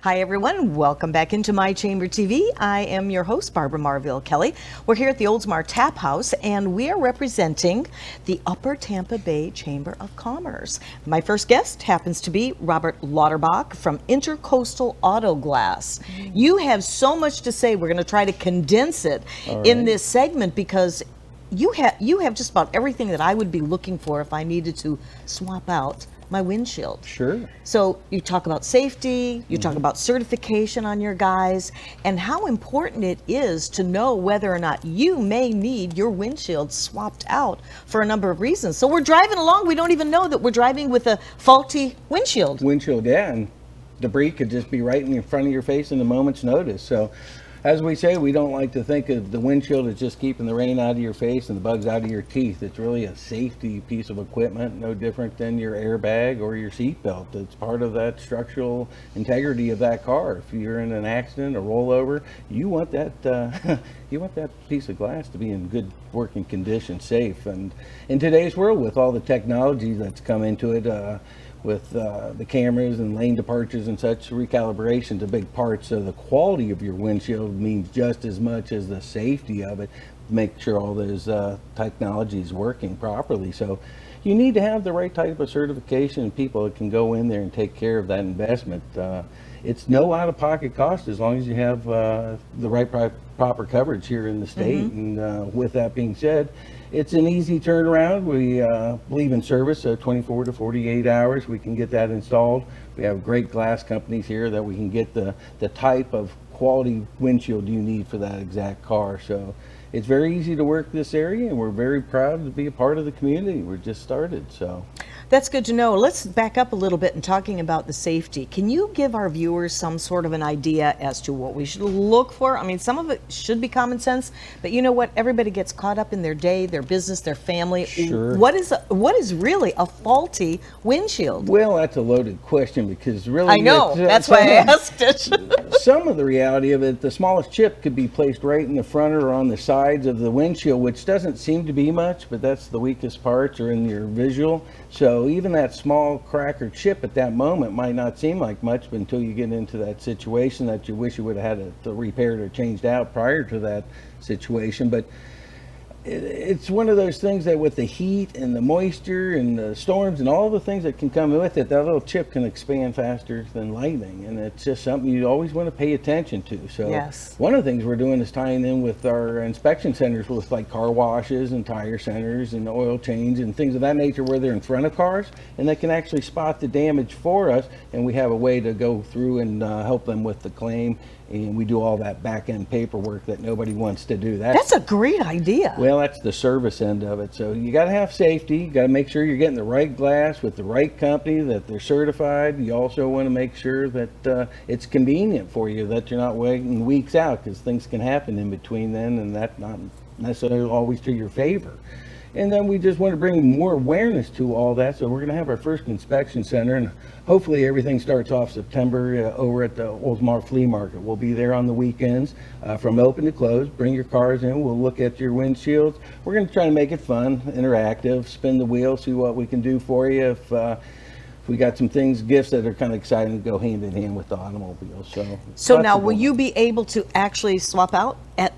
Hi everyone, welcome back into My Chamber TV. I am your host, Barbara Marville Kelly. We're here at the Oldsmar Tap House and we are representing the Upper Tampa Bay Chamber of Commerce. My first guest happens to be Robert Lauterbach from Intercoastal Auto Glass. You have so much to say. We're going to try to condense it in this segment because you have just about everything that I would be looking for if I needed to swap out my windshield. Sure. So you talk about safety, you talk about certification on your guys, and how important it is to know whether or not you may need your windshield swapped out for a number of reasons. So we're driving along, we don't even know that we're driving with a faulty windshield. Yeah, and debris could just be right in front of your face in a moment's notice. So as we say, we don't like to think of the windshield as just keeping the rain out of your face and the bugs out of your teeth. It's really a safety piece of equipment, no different than your airbag or your seatbelt. It's part of that structural integrity of that car. If you're in an accident, a rollover, you want that you want that piece of glass to be in good working condition, safe. And in today's world, with all the technology that's come into it, with the cameras and lane departures and such, recalibration is a big part. So the quality of your windshield means just as much as the safety of it. Make sure all those technology is working properly. So you need to have the right type of certification and people that can go in there and take care of that investment. It's no out-of-pocket cost as long as you have the right proper coverage here in the state. And with that being said, it's an easy turnaround. We believe in service, so 24 to 48 hours we can get that installed. We have great glass companies here that we can get the type of quality windshield you need for that exact car. So it's very easy to work this area, and we're very proud to be a part of the community. We're just started, so. That's good to know. Let's back up a little bit and talking about the safety. Can you give our viewers some sort of an idea as to what we should look for? I mean, some of it should be common sense, but you know what? Everybody gets caught up in their day, their business, their family. Sure. What is really a faulty windshield? Well, that's a loaded question because really, I know. That's why I asked it. Some of the reality of it, the smallest chip could be placed right in the front or on the sides of the windshield, which doesn't seem to be much, but that's the weakest parts or in your visual. So even that small crack or chip at that moment might not seem like much, but until you get into that situation that you wish you would have had it repaired or changed out prior to that situation. But it's one of those things that with the heat and the moisture and the storms and all the things that can come with it, that little chip can expand faster than lightning, and it's just something you always want to pay attention to. So one of the things we're doing is tying in with our inspection centers with like car washes and tire centers and oil change and things of that nature where they're in front of cars, and they can actually spot the damage for us, and we have a way to go through and help them with the claim. And we do all that back-end paperwork that nobody wants to do. That's a great idea. Well, that's the service end of it. So you got to have safety. You got to make sure you're getting the right glass with the right company, that they're certified. You also want to make sure that it's convenient for you, that you're not waiting weeks out, because things can happen in between then, and that's not necessarily always to your favor. And then we just want to bring more awareness to all that. So we're going to have our first inspection center, and hopefully everything starts off September over at the Oldsmar Flea Market. We'll be there on the weekends from open to close. Bring your cars in. We'll look at your windshields. We're going to try to make it fun, interactive, spin the wheel, see what we can do for you. If we got some things, gifts that are kind of exciting to go hand in hand with the automobile. So now will you be able to actually swap out at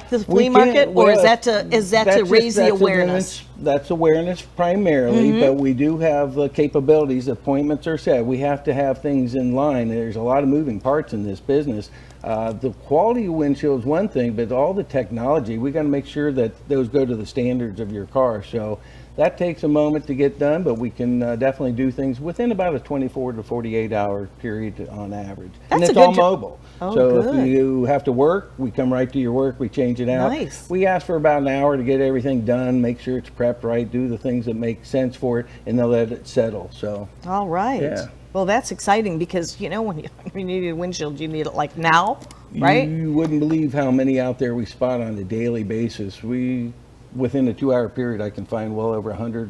the flea market, or is that to raise the awareness? That's awareness primarily, but we do have the capabilities. Appointments are set. We have to have things in line. There's a lot of moving parts in this business. The quality of windshield is one thing, but all the technology, we got to make sure that those go to the standards of your car. So that takes a moment to get done, but we can definitely do things within about a 24 to 48 hour period on average. And it's all mobile. So if you have to work, we come right to your work, we change it out. Nice. We ask for about an hour to get everything done, make sure it's prepped right, do the things that make sense for it, and they'll let it settle. So all right. Yeah. Well, that's exciting because, you know, when you need a windshield, you need it like now, right? You wouldn't believe how many out there we spot on a daily basis. Within a 2 hour period, I can find well over 100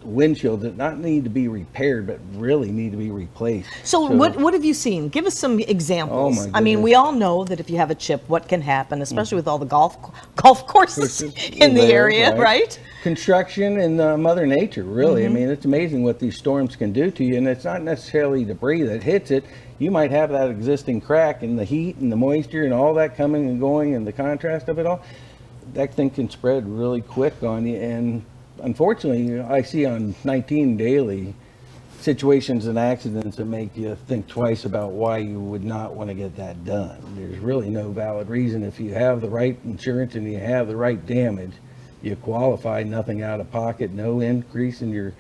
windshields that not need to be repaired, but really need to be replaced. So what have you seen? Give us some examples. Oh my I mean, we all know that if you have a chip, what can happen, especially with all the golf courses in the area, right? Construction and Mother Nature, really. I mean, it's amazing what these storms can do to you, and it's not necessarily debris that hits it. you might have that existing crack, and the heat and the moisture and all that coming and going and the contrast of it all, that thing can spread really quick on you. And unfortunately, I see on 19 daily situations and accidents that make you think twice about why you would not want to get that done. There's really no valid reason. If you have the right insurance and you have the right damage, you qualify, nothing out of pocket, no increase in your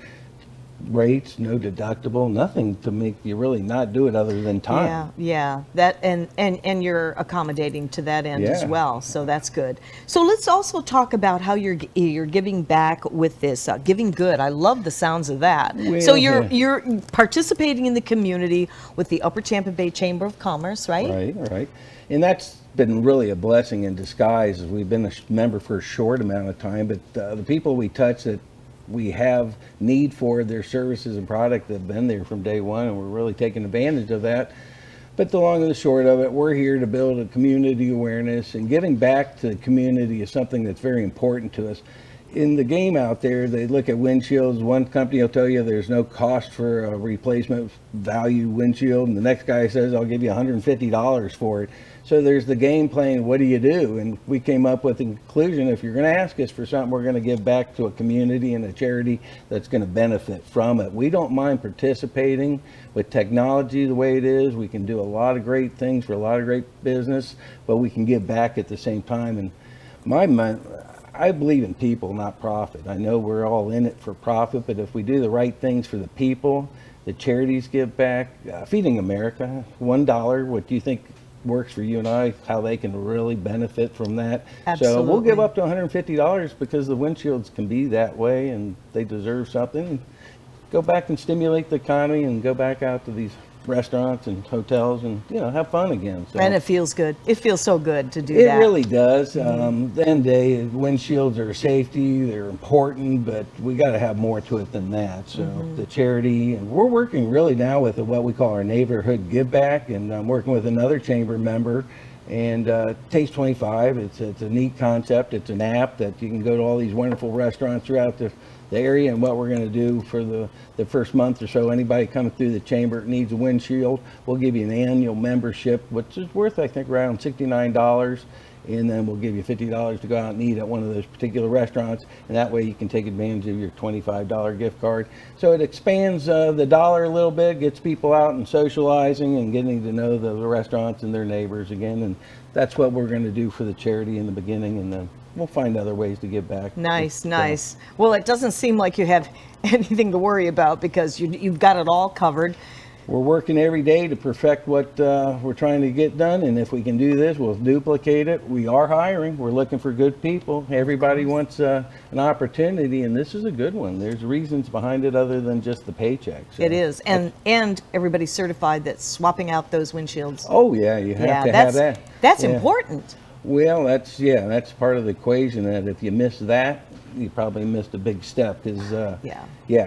rates, no deductible, nothing to make you really not do it other than time. Yeah. That and you're accommodating to that end as Yeah. well, so that's good. So let's also talk about how you're giving back with this Giving Good. I love the sounds of that. So Well, you're participating in the community with the Upper Tampa Bay Chamber of Commerce, right? Right. And that's been really a blessing in disguise, as we've been a member for a short amount of time, but the people we touch that we have need for their services and product have been there from day one, and we're really taking advantage of that. But the long and the short of it, we're here to build a community awareness, and giving back to the community is something that's very important to us. In the game out there, they look at windshields. One company will tell you there's no cost for a replacement value windshield, and the next guy says, I'll give you $150 for it. So there's the game playing, what do you do? And we came up with the conclusion, if you're going to ask us for something, we're going to give back to a community and a charity that's going to benefit from it. We don't mind participating with technology the way it is. We can do a lot of great things for a lot of great business, but we can give back at the same time. And I believe in people, not profit. I know we're all in it for profit, but if we do the right things for the people, the charities give back. Feeding America, $1, what do you think works for you and I, how they can really benefit from that? Absolutely. So we'll give up to $150 because the windshields can be that way and they deserve something. Go back and stimulate the economy and go back out to these restaurants and hotels and have fun again. So. And it feels good. It feels so good to do It that. really does. The end of the day, windshields are safety, they're important, but we got to have more to it than that. So the charity, and we're working really now with what we call our neighborhood give back, and I'm working with another chamber member, and Taste 25. It's a neat concept. It's an app that you can go to all these wonderful restaurants throughout the area. And what we're going to do for the first month or so, anybody coming through the chamber that needs a windshield, we'll give you an annual membership, which is worth, I think, around $69. And then we'll give you $50 to go out and eat at one of those particular restaurants. And that way you can take advantage of your $25 gift card. So it expands the dollar a little bit, gets people out and socializing and getting to know the restaurants and their neighbors again. And that's what we're going to do for the charity in the beginning. And then we'll find other ways to give back. Nice. Well, it doesn't seem like you have anything to worry about because you've got it all covered. We're working every day to perfect what we're trying to get done, and if we can do this, we'll duplicate it. We are hiring. We're looking for good people. Everybody wants an opportunity, and this is a good one. There's reasons behind it other than just the paycheck. So. It is, and everybody's certified that swapping out those windshields. Oh yeah, you have to have that. That's important. Well, that's part of the equation, that if you miss that, you probably missed a big step, because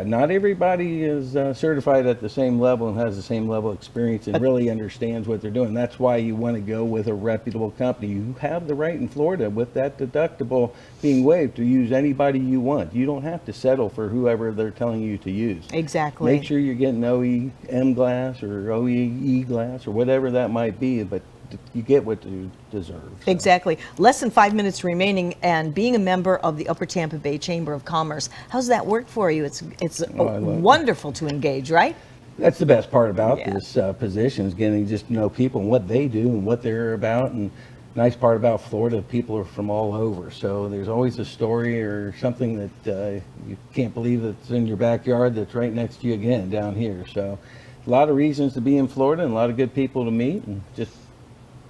not everybody is certified at the same level and has the same level of experience and really understands what they're doing. That's why you want to go with a reputable company. You have the right in Florida, with that deductible being waived, to use anybody you want. You don't have to settle for whoever they're telling you to use. Exactly. Make sure you're getting OEM glass or OEE glass or whatever that might be, but you get what you deserve. So. Exactly. Less than 5 minutes remaining, and being a member of the Upper Tampa Bay Chamber of Commerce, how's that work for you? It's wonderful to engage, right? That's the best part about this position, is getting just to know people and what they do and what they're about. And nice part about Florida, people are from all over, so there's always a story or something that you can't believe that's in your backyard that's right next to you again down here. So a lot of reasons to be in Florida and a lot of good people to meet, and just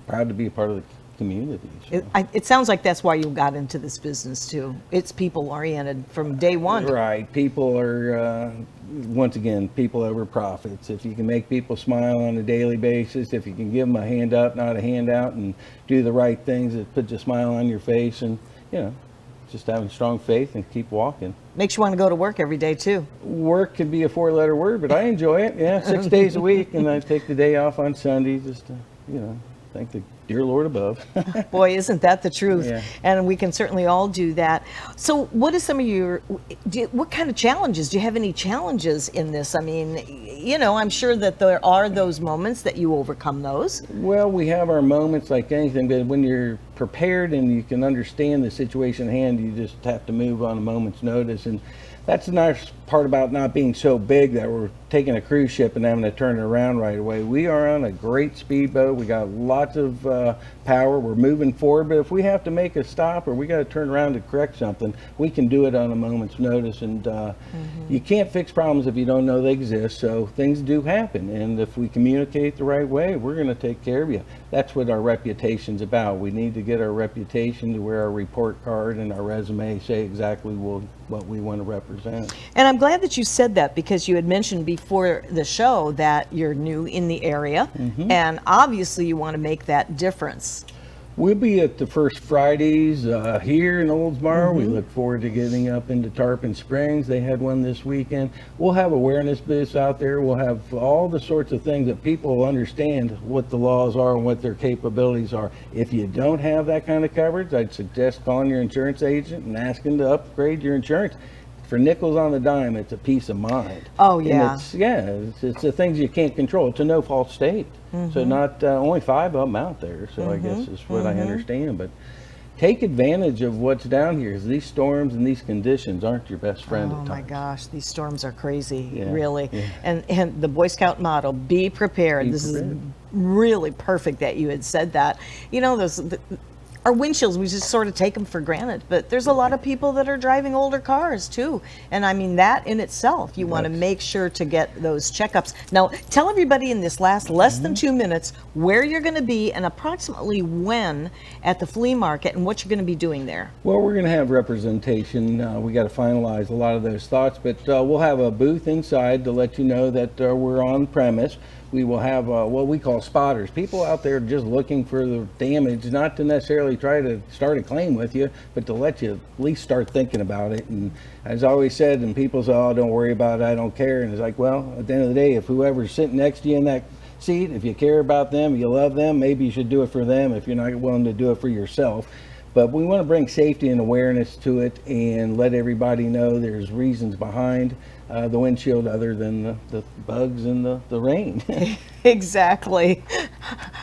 proud to be a part of the community. So. It sounds like that's why you got into this business too. It's people oriented from day one. Right. People are, once again, people over profits. If you can make people smile on a daily basis, if you can give them a hand up, not a handout, and do the right things that put a smile on your face, and just having strong faith and keep walking. Makes you want to go to work every day too. Work can be a 4-letter word, but I enjoy it. Yeah, 6 days a week, and I take the day off on Sunday just to, thank the dear Lord above. Boy, isn't that the truth? Yeah. And we can certainly all do that. So, what is some of your? What kind of challenges? Do you have any challenges in this? I mean, you know, I'm sure that there are those moments that you overcome those. Well, we have our moments like anything, but when you're prepared and you can understand the situation at hand, you just have to move on a moment's notice. And that's the nice part about not being so big that we're taking a cruise ship and having to turn it around right away. We are on a great speedboat. We got lots of power. We're moving forward, but if we have to make a stop or we got to turn around to correct something, we can do it on a moment's notice. And you can't fix problems if you don't know they exist. So things do happen, and if we communicate the right way, we're going to take care of you. That's what our reputation's about. We need to get our reputation to where our report card and our resume say exactly what we want to represent. And I'm glad that you said that, because you had mentioned before the show that you're new in the area, and obviously you want to make that difference. We'll be at the first Fridays here in Oldsmar. We look forward to getting up into Tarpon Springs. They had one this weekend. We'll have awareness booths out there. We'll have all the sorts of things that people will understand what the laws are and what their capabilities are. If you don't have that kind of coverage, I'd suggest calling your insurance agent and asking to upgrade your insurance. For nickels on the dime, it's a peace of mind. Oh, yeah. And it's the things you can't control. It's a no-fault state. So not only 5 of them out there, so I guess is what I understand. But take advantage of what's down here, 'cause these storms and these conditions aren't your best friend at Oh times. my gosh, these storms are crazy, Yeah, really. yeah. And the Boy Scout motto, be prepared. Be This prepared. is really perfect that you had said that. You know, our windshields, we just sort of take them for granted, but there's a lot of people that are driving older cars too. And I mean, that in itself, you want to make sure to get those checkups. Now, tell everybody in this less than 2 minutes where you're going to be and approximately when at the flea market and what you're going to be doing there. Well, we're going to have representation. We got to finalize a lot of those thoughts, but we'll have a booth inside to let you know that we're on premise. We will have what we call spotters, people out there just looking for the damage, not to necessarily try to start a claim with you, but to let you at least start thinking about it. And as I always said, and people say, oh, don't worry about it, I don't care. And it's like, well, at the end of the day, if whoever's sitting next to you in that seat, if you care about them, you love them, maybe you should do it for them if you're not willing to do it for yourself. But we want to bring safety and awareness to it and let everybody know there's reasons behind the windshield other than the bugs and the rain. Exactly.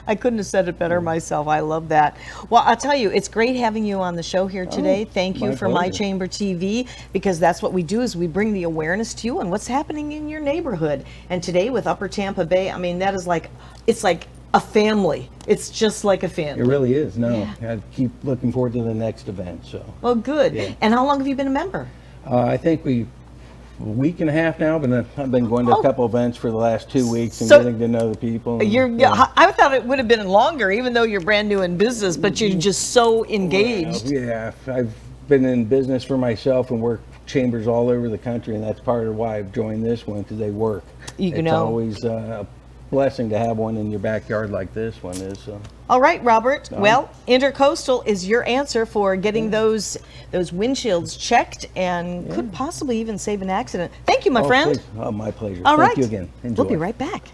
I couldn't have said it better myself. I love that. Well, I'll tell you, it's great having you on the show here today. Thank you for My Chamber TV, because that's what we do, is we bring the awareness to you and what's happening in your neighborhood. And today with Upper Tampa Bay, I mean, that is like, it's like a family. It's just like a family. It really is. No, I keep looking forward to the next event. So. Well, good. Yeah. And how long have you been a member? I think a week and a half now, but I've been going to a couple events for the last 2 weeks and So getting to know the people. And, I thought it would have been longer, even though you're brand new in business, but you're just so engaged. Well, yeah, I've been in business for myself and worked chambers all over the country, and that's part of why I've joined this one, because they work. It's always a blessing to have one in your backyard like this one is. All right, Robert. Well, Intercoastal is your answer for getting those windshields checked and could possibly even save an accident. Thank you, my friend. Please. Oh, my pleasure. All right. Thank you again. Enjoy. We'll be right back.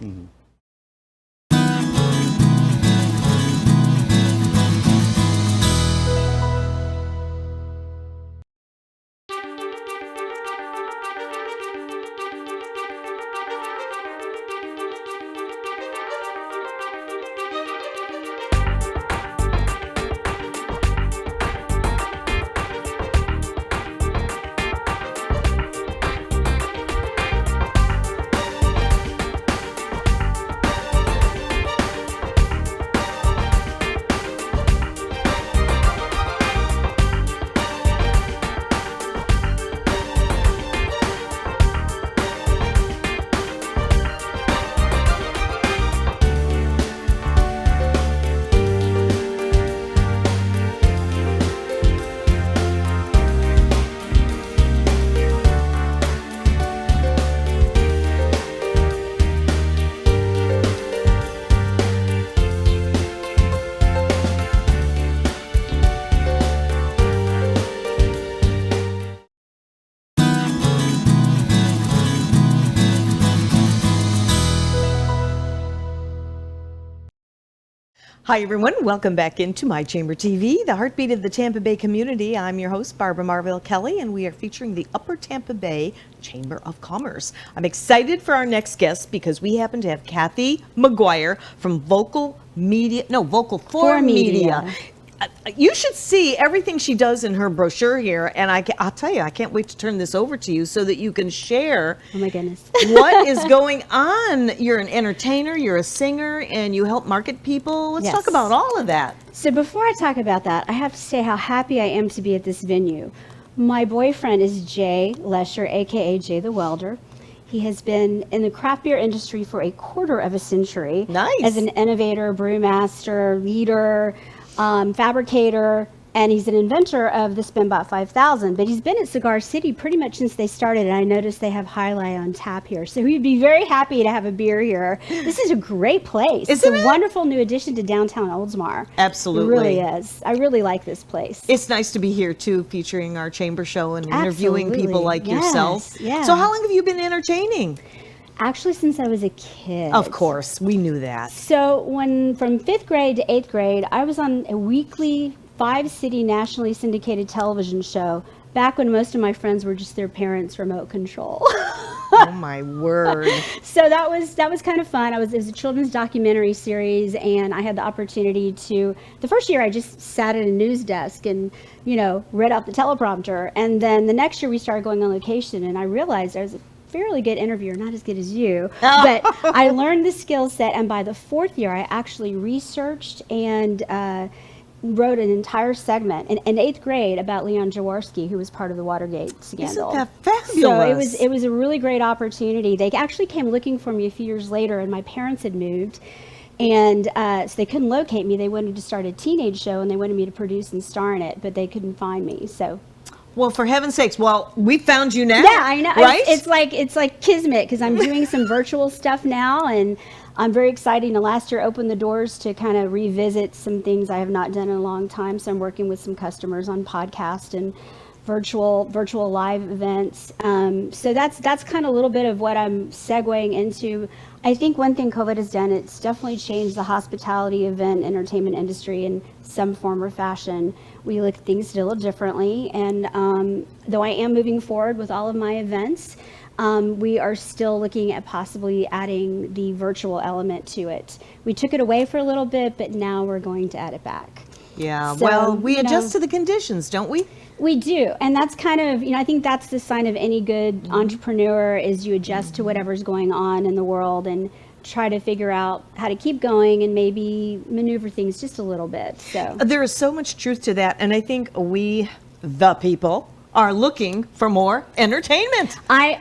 Hi, everyone. Welcome back into My Chamber TV, the heartbeat of the Tampa Bay community. I'm your host, Barbara Marville Kelly, and we are featuring the Upper Tampa Bay Chamber of Commerce. I'm excited for our next guest because we happen to have Kathy McGuire from Vocal for Media. You should see everything she does in her brochure here, and I'll tell you, I can't wait to turn this over to you so that you can share. Oh my goodness. What is going on? You're an entertainer, you're a singer, and you help market people. Let's talk about all of that. So before I talk about that, I have to say how happy I am to be at this venue. My boyfriend is Jay Lesher, aka Jay the Welder. He has been in the craft beer industry for a quarter of a century. Nice. As an innovator, brewmaster, leader, fabricator, and he's an inventor of the Spinbot 5000. But he's been at Cigar City pretty much since they started, and I noticed they have High Life on tap here. So we'd be very happy to have a beer here. This is a great place. Isn't it's a wonderful new addition to downtown Oldsmar. Absolutely. It really is. I really like this place. It's nice to be here, too, featuring our chamber show and interviewing people like yourself. Yeah. So how long have you been entertaining? Actually, since I was a kid. Of course, we knew that. So from 5th grade to 8th grade, I was on a weekly 5-city nationally syndicated television show back when most of my friends were just their parents' remote control. Oh my word. So that was kind of fun. It was a children's documentary series, and I had the opportunity to, the first year I just sat at a news desk and, read out the teleprompter. And then the next year we started going on location, and I realized I was a fairly good interviewer, not as good as you, but I learned the skill set. And by the 4th year, I actually researched and wrote an entire segment in 8th grade about Leon Jaworski, who was part of the Watergate scandal. Isn't that fabulous? So it was a really great opportunity. They actually came looking for me a few years later, and my parents had moved. And so they couldn't locate me. They wanted to start a teenage show, and they wanted me to produce and star in it, but they couldn't find me. So. Well, for heaven's sakes, we found you now. Yeah, I know. Right? It's like kismet, because I'm doing some virtual stuff now, and I'm very excited. Last year opened the doors to kind of revisit some things I have not done in a long time. So I'm working with some customers on podcast and virtual live events. So that's kind of a little bit of what I'm segueing into. I think one thing COVID has done, it's definitely changed the hospitality, event, entertainment industry in some form or fashion. We look at things still differently, and though I am moving forward with all of my events, we are still looking at possibly adding the virtual element to it. We took it away for a little bit, but now we're going to add it back. Yeah, So, well, we adjust to the conditions, don't we? We do, and that's kind of, I think that's the sign of any good entrepreneur, is you adjust to whatever's going on in the world and try to figure out how to keep going and maybe maneuver things just a little bit. So There is so much truth to that, and I think we, the people, are looking for more entertainment. I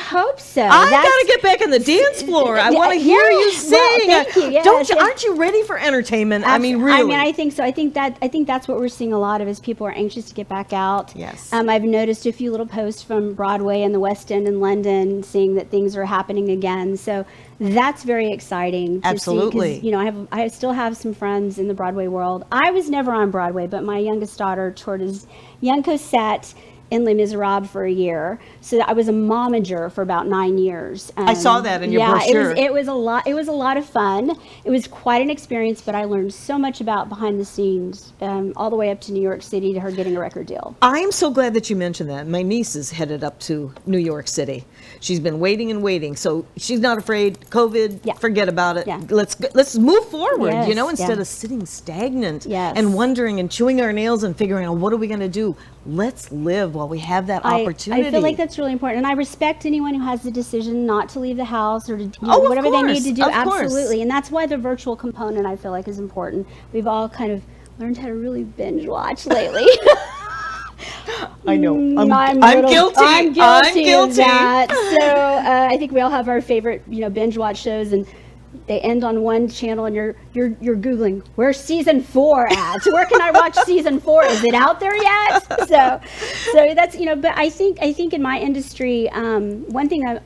hope so. I got to get back on the dance floor. I want to hear you sing. Well, thank you. Yes, Aren't you ready for entertainment? I mean, really. I think so. I think that's what we're seeing a lot of, is people are anxious to get back out. Yes. I've noticed a few little posts from Broadway and the West End in London, seeing that things are happening again. So that's very exciting to Absolutely. see, 'cause, I still have some friends in the Broadway world. I was never on Broadway, but my youngest daughter toured as Young Cosette in Les Miserables for a year. So I was a momager for about 9 years. I saw that in your brochure. It was a lot. It was a lot of fun. It was quite an experience, but I learned so much about behind the scenes, all the way up to New York City, to her getting a record deal. I'm so glad that you mentioned that. My niece is headed up to New York City. She's been waiting and waiting, so she's not afraid. COVID, Yeah. forget about it. Yeah. Let's move forward, Yes, instead yeah. of sitting stagnant Yes. and wondering and chewing our nails and figuring out what are we going to do. Let's live while we have that opportunity. I feel like that's really important, and I respect anyone who has the decision not to leave the house or to Of whatever they need to do. course, of course. Absolutely, and that's why the virtual component, I feel like, is important. We've all kind of learned how to really binge watch lately. I know. I'm guilty. I'm guilty of guilty. that. So I think we all have our favorite, binge watch shows, and they end on one channel, and you're Googling, where's season 4 at? Where can I watch season 4? Is it out there yet? So that's, but I think in my industry, one thing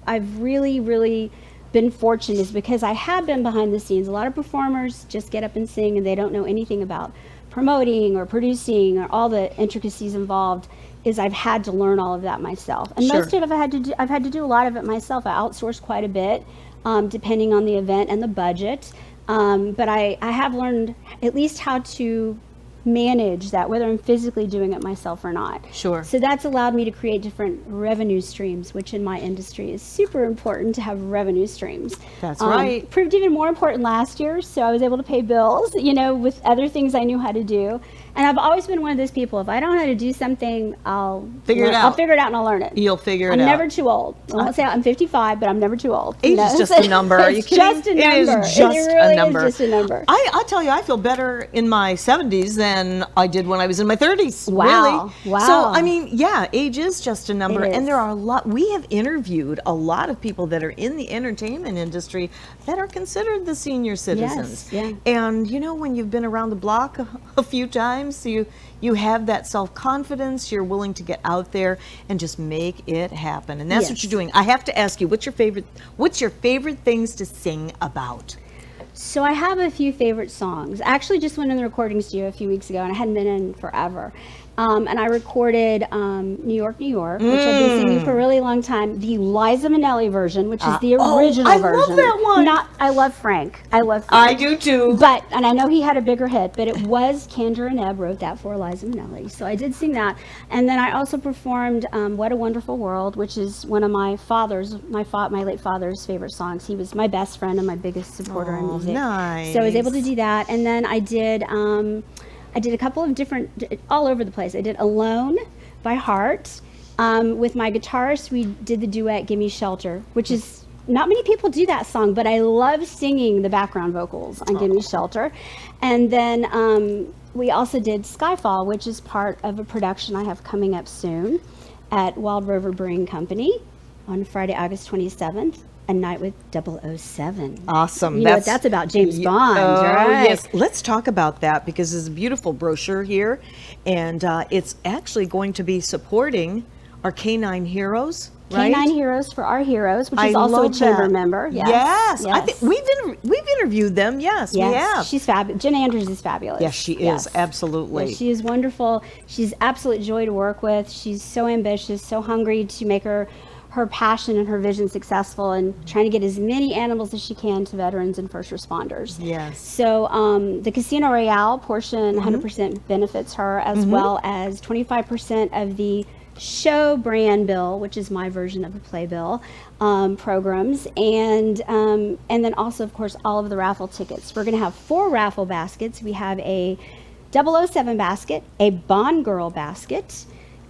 I've really been fortunate is because I have been behind the scenes. A lot of performers just get up and sing, and they don't know anything about promoting or producing or all the intricacies involved. Is I've had to learn all of that myself, and Sure. most of it I've had to do a lot of it myself. I outsource quite a bit, depending on the event and the budget. But I have learned at least how to manage that, whether I'm physically doing it myself or not. Sure. So that's allowed me to create different revenue streams, which in my industry is super important to have revenue streams. That's right. Proved even more important last year, so I was able to pay bills, with other things I knew how to do. And I've always been one of those people, if I don't know how to do something, I'll figure it out. I'll figure it out and I'll learn it. You'll figure it I'm out. never too old. I won't say I'm 55, but I'm never too old. Age is just a number. Are you It's kidding? just a number. It is just It really a number. is just a number. I tell you, I feel better in my 70s than I did when I was in my 30s. Wow. Really. Wow. So, I mean, yeah, age is just a number. It is. And there are a lot, we have interviewed a lot of people that are in the entertainment industry that are considered the senior citizens. yeah. And, when you've been around the block a few times, you have that self-confidence, you're willing to get out there and just make it happen. And that's what Yes. you're doing. I have to ask you, what's your favorite things to sing about? So I have a few favorite songs. I actually just went in the recording studio a few weeks ago, and I hadn't been in forever. And I recorded New York, New York, which I've been singing for a really long time. The Liza Minnelli version, which is the original I version. love that one. I love Frank. I love I Frank. do too. And I know he had a bigger hit, but it was Kendra and Ebb wrote that for Liza Minnelli. So I did sing that. And then I also performed What a Wonderful World, which is one of my late father's favorite songs. He was my best friend and my biggest supporter in music. Nice. So I was able to do that. And then I did a couple of different, all over the place. I did Alone by Heart. With my guitarist, we did the duet Gimme Shelter, which is, not many people do that song, but I love singing the background vocals on Gimme Shelter. And then we also did Skyfall, which is part of a production I have coming up soon at Wild Rover Brewing Company on Friday, August 27th. A Night with 007. Awesome. You know what that's about, James Bond, right? Yes. Let's talk about that because there's a beautiful brochure here, and it's actually going to be supporting our Canine Heroes. Right? Canine Heroes for Our Heroes, which is I also a love chamber that. member. Yes. Yes. I think we've interviewed them. Yes, we have. She's fabulous. Jen Andrews is fabulous. Yes, she is. Absolutely. Yes, she is wonderful. She's absolute joy to work with. She's so ambitious, so hungry to make her passion and her vision successful, and trying to get as many animals as she can to veterans and first responders. Yes. So the Casino Royale portion 100% benefits her, as well as 25% of the show brand bill, which is my version of the playbill programs, and then also, of course, all of the raffle tickets. We're going to have 4 raffle baskets. We have a 007 basket, a Bond Girl basket,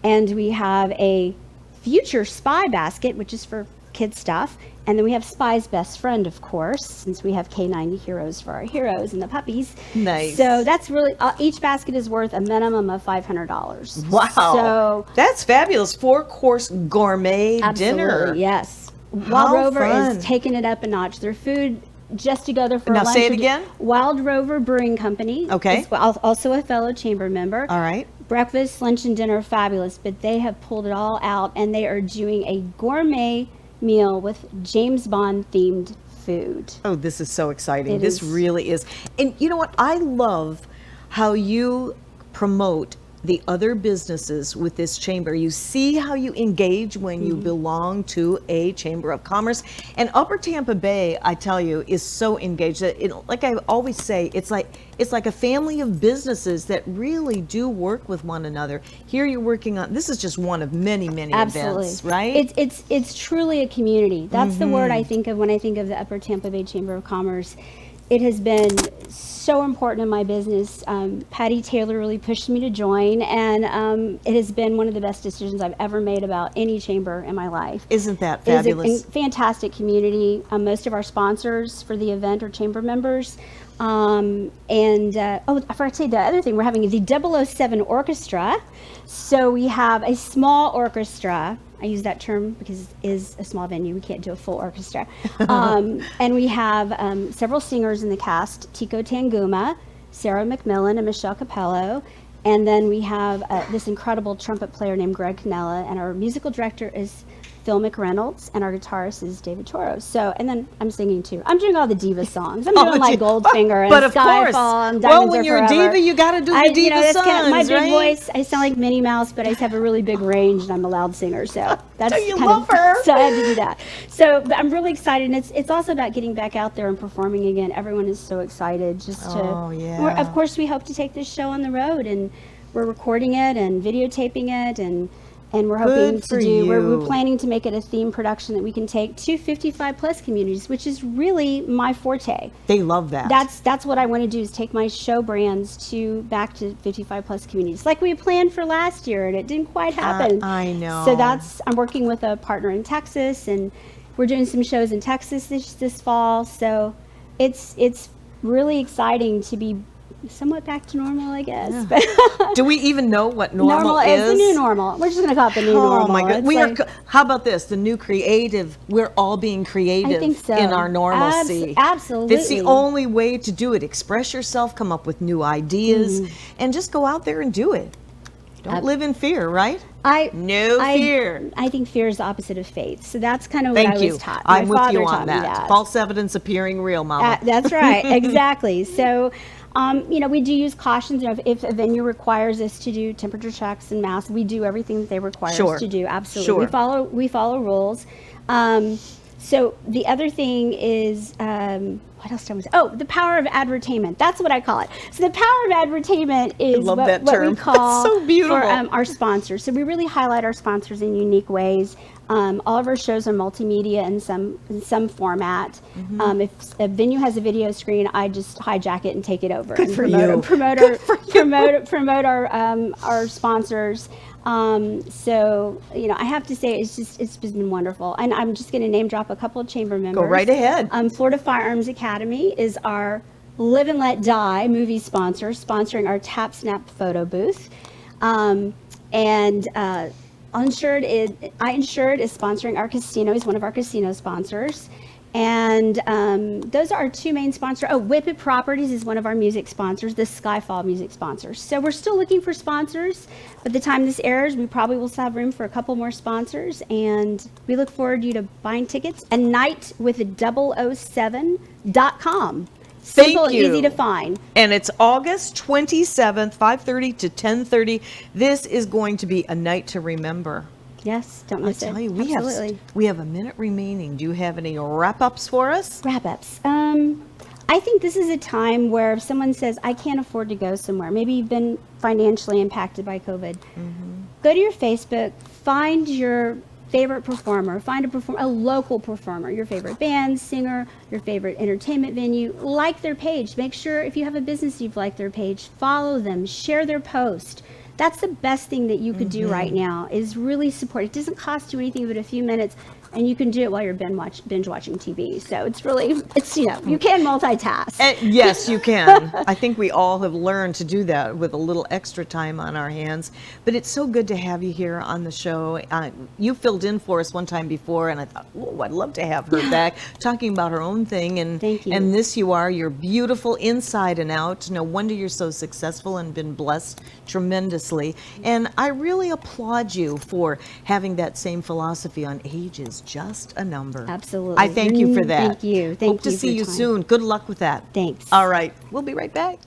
and we have a Future Spy basket, which is for kid stuff. And then we have Spy's Best Friend, of course, since we have Canine Heroes for our heroes and the puppies. Nice. So that's really, each basket is worth a minimum of $500. Wow. So that's fabulous. 4-course gourmet dinner. absolutely, yes. How Wild Rover fun. is taking it up a notch. Their food just to go there for Now lunch. say it again. Wild Rover Brewing Company. Okay. Is also a fellow chamber member. All right. Breakfast, lunch, and dinner are fabulous, but they have pulled it all out, and they are doing a gourmet meal with James Bond themed food. Oh, this is so exciting. It This is. really is. And you know what? I love how you promote the other businesses with this chamber. You see how you engage when you belong to a chamber of commerce. And Upper Tampa Bay, I tell you, is so engaged that like I always say, it's like a family of businesses that really do work with one another. Here you're working on, this is just one of many, many Absolutely. events, right? It's truly a community. That's the word I think of when I think of the Upper Tampa Bay Chamber of Commerce. It has been so important in my business. Patty Taylor really pushed me to join, and it has been one of the best decisions I've ever made about any chamber in my life. Isn't that It is fabulous? a fantastic community. Most of our sponsors for the event are chamber members. I forgot to say the other thing. We're having the 007 Orchestra. So we have a small orchestra. I use that term because it is a small venue. We can't do a full orchestra. And we have several singers in the cast, Tico Tanguma, Sarah McMillan, and Michelle Capello. And then we have this incredible trumpet player named Greg Canella. And our musical director is Phil McReynolds, and our guitarist is David Toro. So, and then I'm singing too. I'm doing all the diva songs. I'm doing like Goldfinger and but of Skyfall course. and Diamonds Well, when Are you're Forever. a diva, you got to do the diva that's songs, my big right? voice. I sound like Minnie Mouse, but I just have a really big range, and I'm a loud singer. So that's So you kind love her. So I had to do that. So but I'm really excited, and it's also about getting back out there and performing again. Everyone is so excited Oh, yeah. Of course, we hope to take this show on the road, and we're recording it and videotaping it, and we're hoping Good for to do. We're you. planning to make it a theme production that we can take to 55 plus communities, which is really my forte. They love that. That's what I want to do, is take my show brands back to 55 plus communities, like we planned for last year, and it didn't quite happen. I know. So I'm working with a partner in Texas, and we're doing some shows in Texas this fall. So it's really exciting to be somewhat back to normal, I guess. Yeah. Do we even know what normal is? The new normal. We're just going to call it the new normal. Oh my God! It's How about this? The new creative. We're all being creative I think so. in our normalcy. Absolutely. It's the only way to do it. Express yourself. Come up with new ideas, and just go out there and do it. Don't live in fear, right? No fear. I think fear is the opposite of faith. So that's kind of what Thank I you. was taught. I'm My with father you taught on me that. False evidence appearing real, Mama. That's right. Exactly. So, we do use cautions. If a venue requires us to do temperature checks and masks, we do everything that they require us to do. Absolutely. Sure. We follow rules. So the other thing is, what else did I say? Oh, the power of advertainment. That's what I call it. So the power of advertainment is love what that we term. call That's so beautiful. for our sponsors. So we really highlight our sponsors in unique ways. All of our shows are multimedia in some format. If a venue has a video screen, I just hijack it and take it over and promote our sponsors. So I have to say it's just been wonderful, and I'm just going to name drop a couple of chamber members. Go right ahead. Florida Firearms Academy is our Live and Let Die movie sponsor, sponsoring our Tap Snap photo booth, Uninsured is sponsoring our casino. He's one of our casino sponsors. And those are our two main sponsors. Oh, Whip It Properties is one of our music sponsors, the Skyfall music sponsors. So we're still looking for sponsors. By the time this airs, we probably will still have room for a couple more sponsors. And we look forward to you to buying tickets at nightwith007.com. Simple and easy to find. And it's August 27th, 5:30 to 10:30. This is going to be a night to remember. Yes, don't miss it. I tell you, Absolutely. we have a minute remaining. Do you have any wrap-ups for us? Wrap-ups. I think this is a time where if someone says, I can't afford to go somewhere, maybe you've been financially impacted by COVID, go to your Facebook, find your favorite performer, find a local performer, your favorite band, singer, your favorite entertainment venue, like their page. Make sure if you have a business you've liked their page, follow them, share their post. That's the best thing that you could do right now, is really support. It doesn't cost you anything but a few minutes, and you can do it while you're binge watching TV. So it's you can multitask. Yes, you can. I think we all have learned to do that with a little extra time on our hands. But it's so good to have you here on the show. You filled in for us one time before, and I thought, oh, I'd love to have her back talking about her own thing. And Thank you. And you're beautiful inside and out. No wonder you're so successful and been blessed tremendously. And I really applaud you for having that same philosophy on age is just a number. Absolutely. I thank you for that. Thank you. Hope to see you soon. Good luck with that. Thanks. All right. We'll be right back.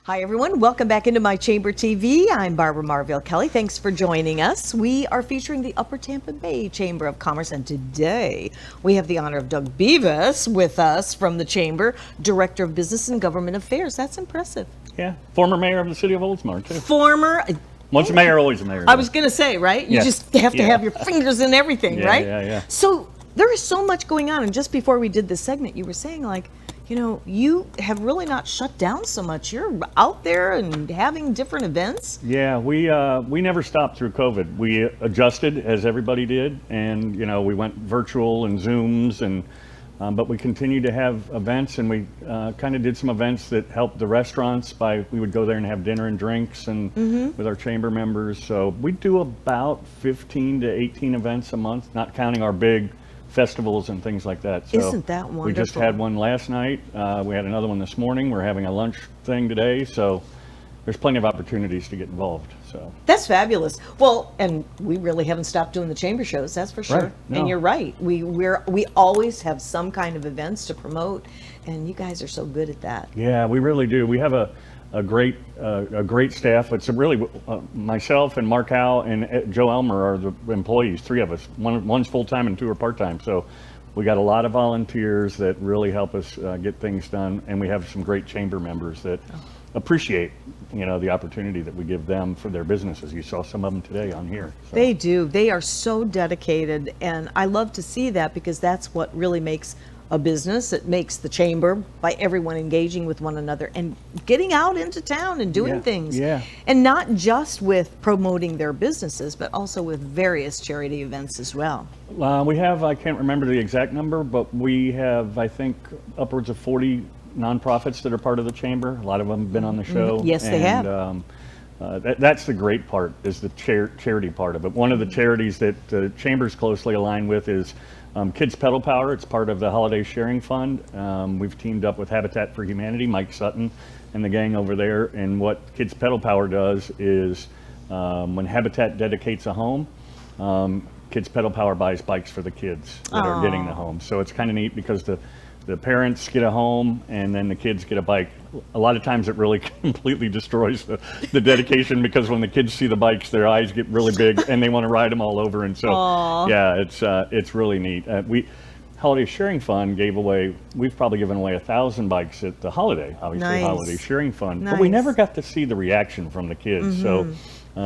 Hi, everyone. Welcome back into My Chamber TV. I'm Barbara Marville Kelly. Thanks for joining us. We are featuring the Upper Tampa Bay Chamber of Commerce, and today we have the honor of Doug Bevis with us from the Chamber, Director of Business and Government Affairs. That's impressive. Yeah, former mayor of the city of Oldsmar, too. Former. Once a mayor, always a mayor. I was going to say, right? You Yeah. just have to Yeah. have your fingers in everything, Yeah, right? yeah. So there is so much going on. And just before we did this segment, you were saying, like, you know, you have really not shut down so much. You're out there and having different events. Yeah, we never stopped through COVID. We adjusted as everybody did, and we went virtual and Zooms, and but we continued to have events, and we kind of did some events that helped the restaurants we would go there and have dinner and drinks and with our chamber members. So we do about 15 to 18 events a month, not counting our big festivals and things like that. So Isn't that we just wonderful? had one last night. We had another one this morning. We're having a lunch thing today. So there's plenty of opportunities to get involved. So That's fabulous. Well, and we really haven't stopped doing the chamber shows, that's for sure. Right. No. And you're right. We always have some kind of events to promote, and you guys are so good at that. yeah, we really do. We have a great staff. It's really myself and Mark Howe and Joe Elmer are the employees. Three of us. One's full time and two are part time. So we got a lot of volunteers that really help us get things done, and we have some great chamber members that appreciate the opportunity that we give them for their businesses. You saw some of them today on here. So. They do. They are so dedicated, and I love to see that because that's what really makes a business. It makes the chamber by everyone engaging with one another and getting out into town and doing Yeah, things. yeah. And not just with promoting their businesses, but also with various charity events as well. We have, I can't remember the exact number, but we have, I think, upwards of 40 nonprofits that are part of the chamber. A lot of them have been on the show. Yes, they have. That's the great part, is the charity part of it. One of the charities that the chamber's closely aligned with is Kids Pedal Power. It's part of the Holiday Sharing Fund. We've teamed up with Habitat for Humanity, Mike Sutton and the gang over there. And what Kids Pedal Power does is when Habitat dedicates a home, Kids Pedal Power buys bikes for the kids that are getting the home. So it's kind of neat because the parents get a home and then the kids get a bike. A lot of times it really completely destroys the dedication, because when the kids see the bikes, their eyes get really big and they want to ride them all over. And so, yeah, it's really neat. Holiday Sharing Fund we've probably given away 1,000 bikes at the holiday, obviously. Nice. Holiday Sharing Fund. But we Nice. never got to see the reaction from the kids. So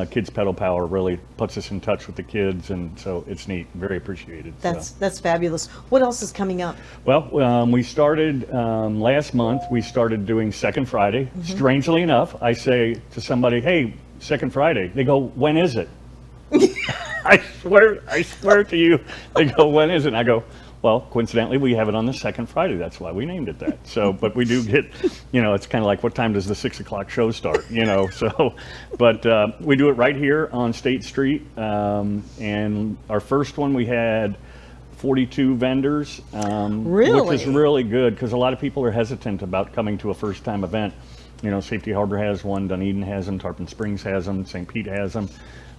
Kids Pedal Power really puts us in touch with the kids, and so it's neat, very appreciated. That's fabulous. What else is coming up? Well, we started last month. We started doing Second Friday. Strangely enough, I say to somebody, "Hey, Second Friday." They go, "When is it?" I swear to you, they go, "When is it?" And I go, "Well, coincidentally, we have it on the second Friday. That's why we named it that." So, but we do get, it's kind of like, what time does the 6 o'clock show start? So, but we do it right here on State Street. And our first one, we had 42 vendors, Really? which is really good, because a lot of people are hesitant about coming to a first-time event. Safety Harbor has one, Dunedin has them, Tarpon Springs has them, St. Pete has them.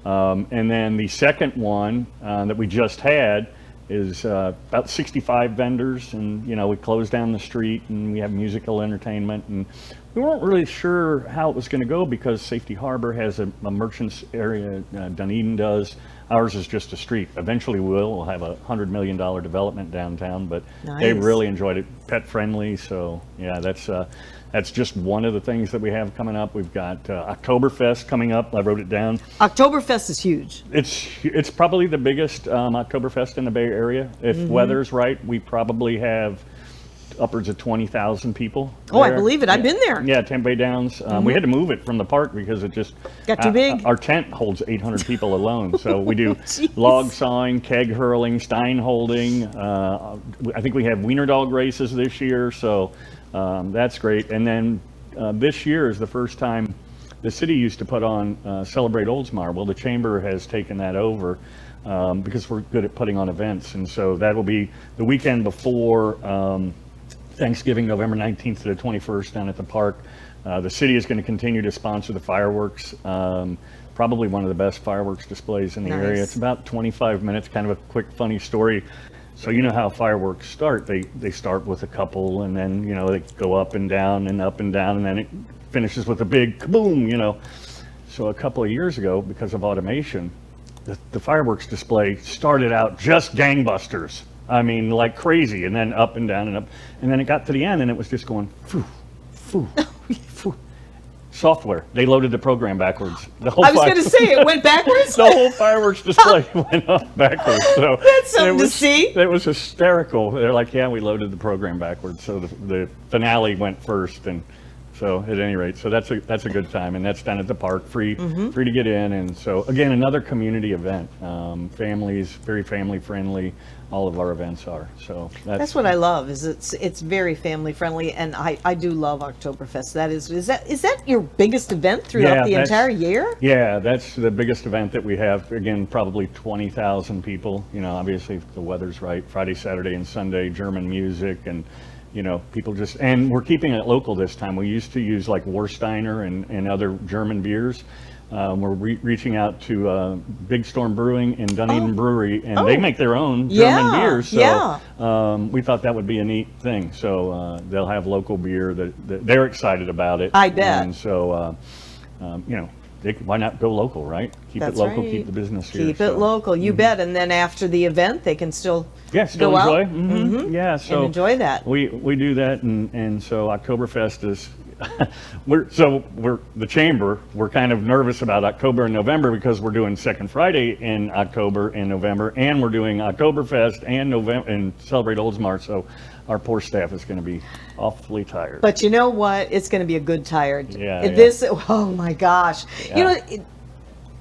And then the second one that we just had is about 65 vendors, and we closed down the street and we have musical entertainment, and we weren't really sure how it was going to go because Safety Harbor has a merchants area, Dunedin does. Ours is just a street. Eventually we'll have a $100 million development downtown, but they Nice. really enjoyed it. Pet friendly, so yeah, that's just one of the things that we have coming up. We've got Oktoberfest coming up. I wrote it down. Oktoberfest is huge. It's probably the biggest Oktoberfest in the Bay Area. If weather's right, we probably have upwards of 20,000 people. Oh, I there. believe it. I've been there. Yeah, Tampa Bay Downs. We had to move it from the park because it just Got too big. Our tent holds 800 people alone. So we do Jeez. log sawing, keg hurling, stein holding. I think we have wiener dog races this year. So that's great. And then this year is the first time the city used to put on Celebrate Oldsmar. Well, the chamber has taken that over because we're good at putting on events. And so that will be the weekend before Thanksgiving, November 19th to the 21st down at the park. The city is going to continue to sponsor the fireworks. Probably one of the best fireworks displays in the Nice. area. It's about 25 minutes, kind of a quick, funny story. So you know how fireworks start. They start with a couple, and then, you know, they go up and down and up and down, and then it finishes with a big kaboom, you know. So a couple of years ago, because of automation, the fireworks display started out just gangbusters. I mean, like crazy, and then up and down and up. And then it got to the end, and it was just going, phew, phew, phew. Software. They loaded the program backwards. The whole I was going to say, it went backwards? the whole fireworks display went up backwards. So That's something to see. It was hysterical. They're like, yeah, we loaded the program backwards. So the finale went first, and so at any rate, so that's a good time, and that's down at the park, free to get in. And so again, another community event. Families, very family friendly. All of our events are. So That's what I love. Is it's very family friendly, and I do love Oktoberfest. Is that your biggest event throughout the entire year? Yeah, that's the biggest event that we have. Again, probably 20,000 people. You know, obviously if the weather's right. Friday, Saturday, and Sunday, German music, and you know, people just, and we're keeping it local this time. We used to use like Warsteiner and other German beers. We're reaching out to Big Storm Brewing and Dunedin Brewery, and they make their own German beers. So we thought that would be a neat thing. So they'll have local beer that they're excited about it. I bet. And so, you know, why not go local, right? Keep That's it local, right. keep the business here. Keep it local, you bet. And then after the event, they can still still go enjoy. out Yeah, so and enjoy that. We do that, and so Oktoberfest is. we're the chamber. We're kind of nervous about October and November because we're doing Second Friday in October and November, and we're doing Oktoberfest and November and celebrate Oldsmar. So our poor staff is going to be awfully tired. But you know what? It's going to be a good tired. Yeah, This. Oh my gosh. Yeah. You know,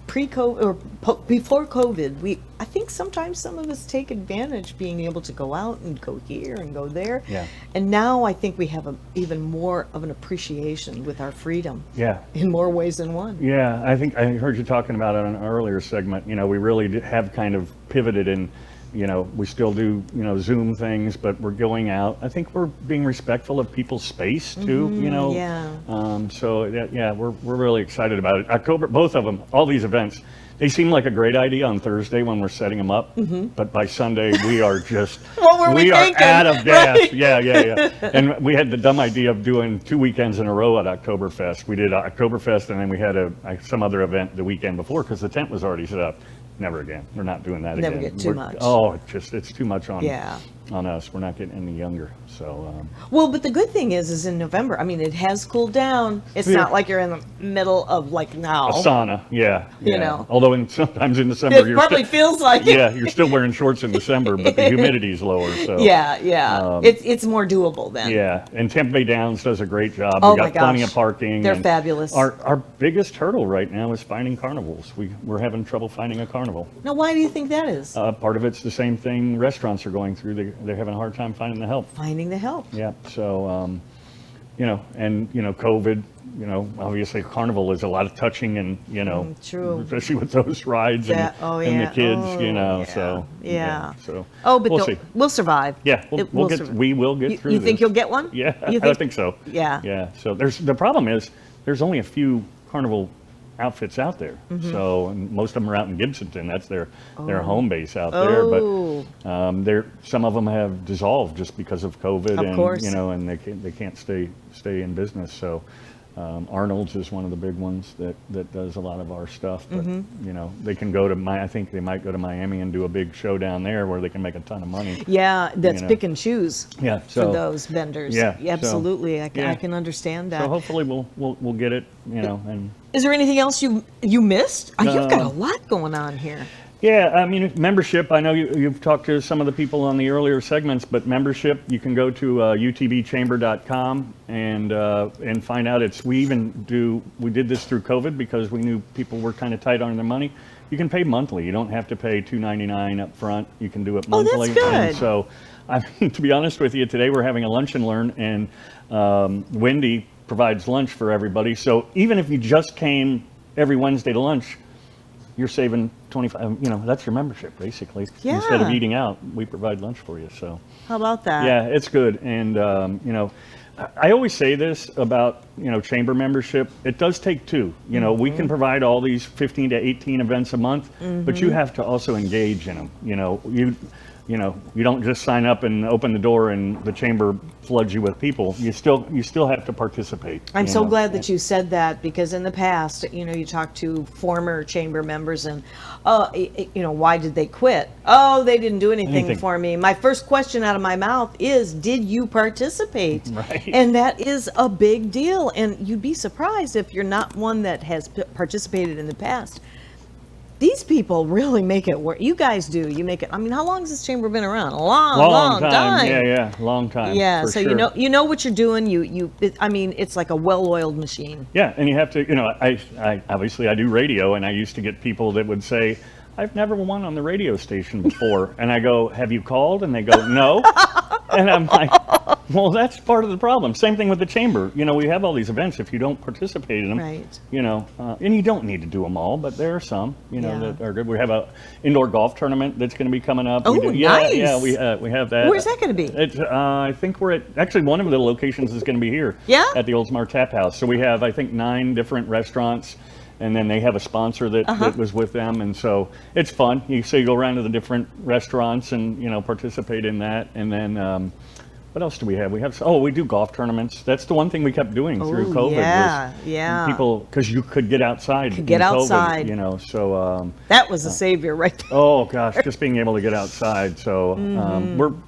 pre-COVID or before COVID, I think sometimes some of us take advantage being able to go out and go here and go there. Yeah. And now I think we have even more of an appreciation with our freedom. Yeah. In more ways than one. Yeah, I think I heard you talking about it on an earlier segment. You know, we really have kind of pivoted, and you know, we still do, you know, Zoom things, but we're going out. I think we're being respectful of people's space too. You know. Yeah. So yeah, we're really excited about it. October, both of them, all these events. They seem like a great idea on Thursday when we're setting them up, but by Sunday we are just What were we are thinking? out of gas. Right. Yeah. And we had the dumb idea of doing 2 weekends in a row at Oktoberfest. We did Oktoberfest, and then we had some other event the weekend before because the tent was already set up. Never again. We're not doing that Never again. get too much. Oh, it's too much on Yeah. on us. We're not getting any younger. So Well, but the good thing is in November, I mean, it has cooled down. It's Yeah. not like you're in the middle of like now. a sauna, yeah. You know. Although sometimes in December It you're probably still, feels like it. yeah, you're still wearing shorts in December, but the humidity's lower. So Yeah. It's more doable then. Yeah, and Tampa Bay Downs does a great job. Oh We got my plenty gosh. of parking. They're and fabulous. Our biggest hurdle right now is finding carnivals. We're having trouble finding a carnival. Now, why do you think that is? Part of it's the same thing restaurants are going through. They're having a hard time finding the help. Finding the help. Yeah, so, you know, and, you know, COVID, you know, obviously Carnival is a lot of touching and, you know, true. especially with those rides and the kids, you know, so. Yeah. So, Oh, but we'll see. we'll survive. Yeah, It will survive. we will get through You think this. you'll get one? Yeah, You I think so. Yeah. Yeah, so the problem is, there's only a few Carnival outfits out there. So and most of them are out in Gibsonton. That's their home base out there. Oh. But some of them have dissolved just because of COVID, Of and course. you know, and they can't stay in business. So Arnold's is one of the big ones that does a lot of our stuff. But you know, they can go to I think they might go to Miami and do a big show down there where they can make a ton of money. Yeah, that's You know. pick and choose Yeah, for so those vendors. Yeah, so, Absolutely. I yeah. can understand that. so hopefully we'll get it. You know, and. Is there anything else you missed? You've got a lot going on here. Yeah, I mean, membership, I know you've talked to some of the people on the earlier segments, but membership, you can go to utbchamber.com and find out. We did this through COVID because we knew people were kind of tight on their money. You can pay monthly. You don't have to pay $2.99 up front. You can do it Oh, that's monthly. good. And so, I mean, to be honest with you, today we're having a lunch and learn, and Wendy provides lunch for everybody. So even if you just came every Wednesday to lunch, you're saving 25, you know, that's your membership basically. Yeah. Instead of eating out, we provide lunch for you. So How about that? yeah, it's good. And you know, I always say this about, you know, chamber membership. It does take two. You know, we can provide all these 15 to 18 events a month, but you have to also engage in them. You know, you don't just sign up and open the door and the chamber floods you with people. You still have to participate. I'm so glad that you said that, because in the past, you talk to former chamber members and, why did they quit? Oh, they didn't do anything for me. My first question out of my mouth is, did you participate? Right. And that is a big deal. And you'd be surprised if you're not one that has participated in the past. These people really make it work. You guys do. You make it. I mean, how long has this chamber been around? A long time. Yeah, long time. Yeah, for so sure. you know what you're doing. It's like a well-oiled machine. Yeah, and you have to, I obviously I do radio, and I used to get people that would say, I've never won on the radio station before. And I go, have you called? And they go, no. And I'm like, well, that's part of the problem. Same thing with the chamber. We have all these events. If you don't participate in them, Right. And you don't need to do them all, but there are some, Yeah. that are good. We have a indoor golf tournament that's going to be coming up. Oh, nice. Yeah, we have that. Where's that going to be? It's, I think we're at, actually one of the locations is going to be here. Yeah? At the Oldsmar Tap House. So we have, I think, 9 different restaurants. And then they have a sponsor that was with them, and so it's fun. You go around to the different restaurants and participate in that. And then what else do we have? We do golf tournaments. That's the one thing we kept doing through COVID. Yeah. People, because you could get outside. Could get in COVID, outside. So That was a savior right there. oh gosh, just being able to get outside. So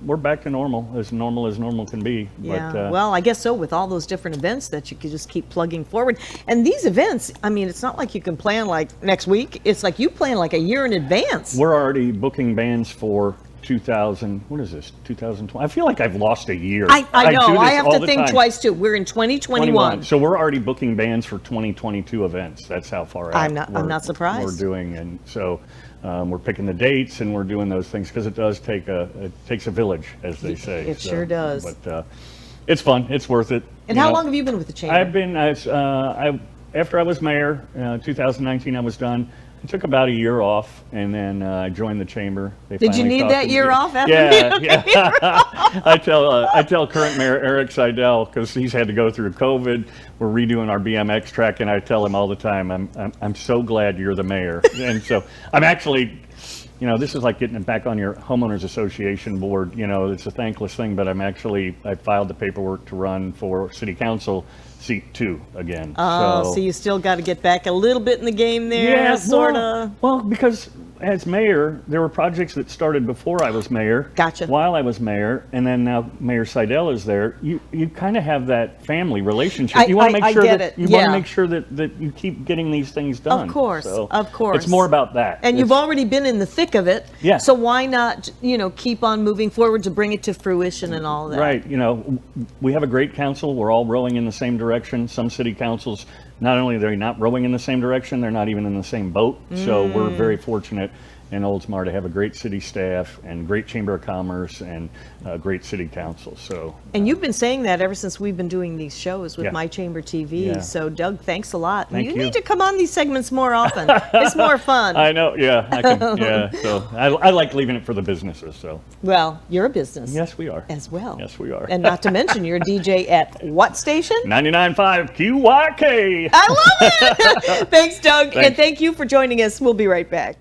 we're back to normal as normal can be. Yeah, But, well, I guess so, with all those different events that you could just keep plugging forward. And these events, I mean, it's not like you can plan like next week. It's like you plan like a year in advance. we're already booking bands for 2020. I feel like I've lost a year. I do know. this I have all to the think time. twice too. We're in 2021. So we're already booking bands for 2022 events. That's how far out I'm not surprised. We're doing, and so we're picking the dates and we're doing those things because it does take it takes a village, as they say. It sure does. But it's fun. It's worth it. And how long have you been with the chamber? I've been after I was mayor, 2019. I was done. I took about a year off, and then I joined the chamber. They Did you finally need talked that to me. year off after Yeah. I tell current mayor Eric Seidel, because he's had to go through COVID. We're redoing our BMX track, and I tell him all the time, I'm so glad you're the mayor. And so I'm actually, this is like getting back on your homeowners association board. It's a thankless thing, but I filed the paperwork to run for city council seat 2 again. So you still got to get back a little bit in the game there, yeah, sort of. Well, because as mayor, there were projects that started before I was mayor. Gotcha. While I was mayor, and then now Mayor Seidel is there. You kind of have that family relationship. I You want to make sure get that it. you want Yeah. to make sure that you keep getting these things done. Of course, So of course. It's more about that. And you've already been in the thick of it. Yeah. So why not, keep on moving forward to bring it to fruition and all that? Right. We have a great council. We're all rowing in the same direction. Some city councils, not only are they not rowing in the same direction, they're not even in the same boat. So we're very fortunate in Oldsmar to have a great city staff and great Chamber of Commerce and great city council. So And you've been saying that ever since we've been doing these shows with Yeah. My Chamber TV. Yeah. So Doug, thanks a lot. Thank you. need to come on these segments more often. It's more fun. I know, yeah, I can, yeah. So I like leaving it for the businesses. So Well, you're a business yes, we are. as well. Yes, we are. And not to mention, you're a DJ at what station? 99.5 QYK. I love it. Thanks, Doug. And Thanks. thank you for joining us. We'll be right back.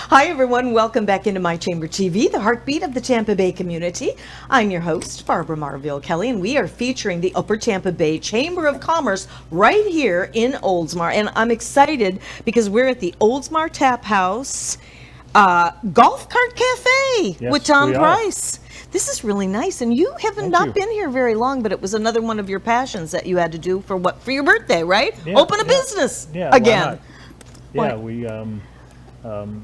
Hi, everyone. Welcome back into My Chamber TV, the heartbeat of the Tampa Bay community. I'm your host, Barbara Marville Kelly, and we are featuring the Upper Tampa Bay Chamber of Commerce right here in Oldsmar. And I'm excited because we're at the Oldsmar Tap House Golf Cart Cafe Yes, with Tom we are. Price. This is really nice, and you have not you. been here very long, but it was another one of your passions that you had to do for what? For your birthday, right? Yeah, Open a yeah. business Yeah, why again. not? Why- Yeah, we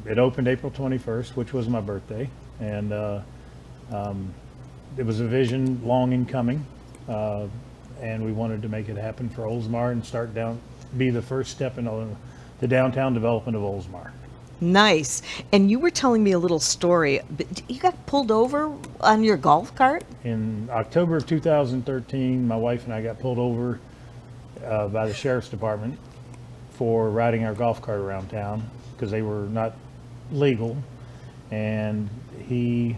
it opened April 21st, which was my birthday, and it was a vision long in coming, and we wanted to make it happen for Oldsmar and be the first step in the downtown development of Oldsmar. Nice. And you were telling me a little story. But you got pulled over on your golf cart? In October of 2013, my wife and I got pulled over by the sheriff's department for riding our golf cart around town because they were not legal, and he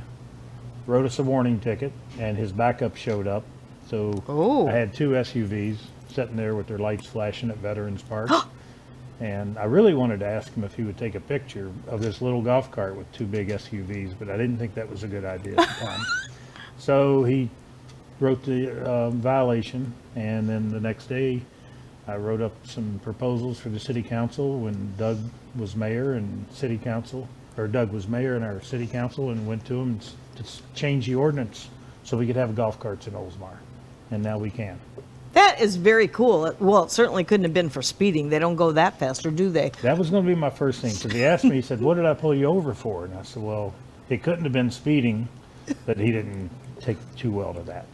wrote us a warning ticket, and his backup showed up. So Oh. I had two SUVs sitting there with their lights flashing at Veterans Park. And I really wanted to ask him if he would take a picture of this little golf cart with two big SUVs, but I didn't think that was a good idea at the time. So he wrote the violation, and then the next day I wrote up some proposals for the city council when Doug was mayor and city council, or Doug was mayor and our city council, and went to him to change the ordinance so we could have golf carts in Oldsmar, and now we can. That is very cool. Well, it certainly couldn't have been for speeding. They don't go that fast, or do they? That was going to be my first thing, because he asked me, he said, "What did I pull you over for?" And I said, "Well, it couldn't have been speeding," but he didn't take too well to that.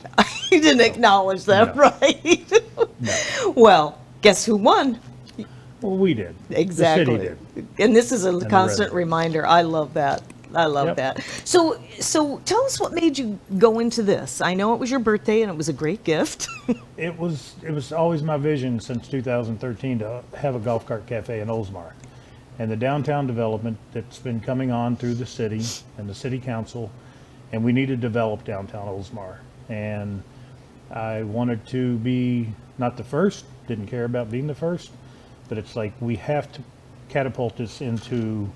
You didn't acknowledge that, No. right? No. Well, guess who won? Well, we did. Exactly. The city did. And this is a the constant residents. reminder. I love that. I love Yep. that. So tell us what made you go into this. I know it was your birthday and it was a great gift. It was always my vision since 2013 to have a golf cart cafe in Oldsmar. And the downtown development that's been coming on through the city and the city council, and we need to develop downtown Oldsmar. And I wanted to be not the first, didn't care about being the first, but it's like we have to catapult this into,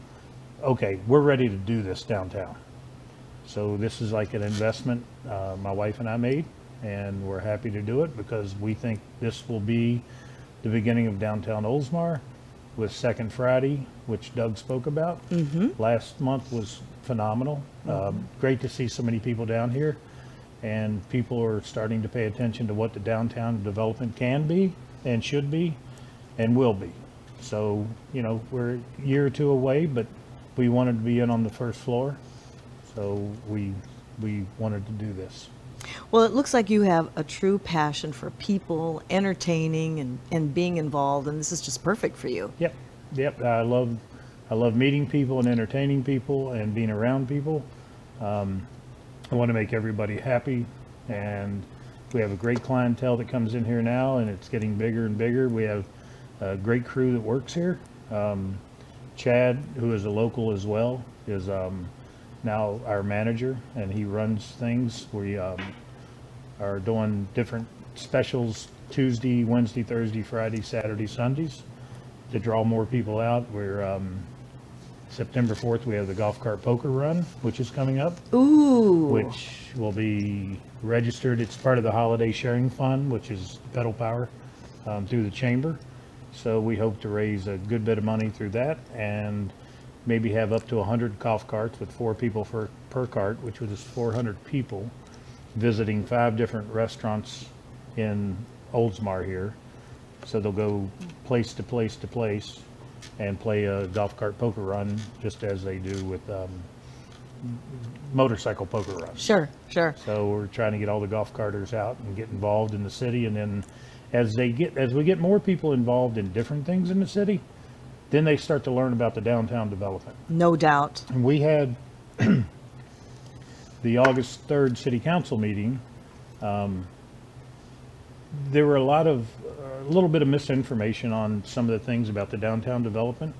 okay, we're ready to do this downtown. So this is like an investment my wife and I made, and we're happy to do it because we think this will be the beginning of downtown Oldsmar with Second Friday, which Doug spoke about. Last month was phenomenal. Great to see so many people down here, and people are starting to pay attention to what the downtown development can be and should be and will be. So, we're a year or two away, but we wanted to be in on the first floor, so we wanted to do this. Well, it looks like you have a true passion for people, entertaining and being involved, and this is just perfect for you. Yep. I love meeting people and entertaining people and being around people. I want to make everybody happy, and we have a great clientele that comes in here now, and it's getting bigger and bigger. We have a great crew that works here. Chad, who is a local as well, is now our manager, and he runs things. We are doing different specials Tuesday, Wednesday, Thursday, Friday, Saturday, Sundays to draw more people out. We're September 4th, we have the golf cart poker run, which is coming up, Ooh. which will be registered. It's part of the holiday sharing fund, which is pedal power through the chamber. So we hope to raise a good bit of money through that, and maybe have up to 100 golf carts with 4 people per cart, which is 400 people visiting 5 different restaurants in Oldsmar here. So they'll go place to place to place and play a golf cart poker run, just as they do with motorcycle poker runs. Sure. So we're trying to get all the golf carters out and get involved in the city, and then as we get more people involved in different things in the city, then they start to learn about the downtown development. No doubt. And we had the August 3rd city council meeting. There were a little bit of misinformation on some of the things about the downtown development,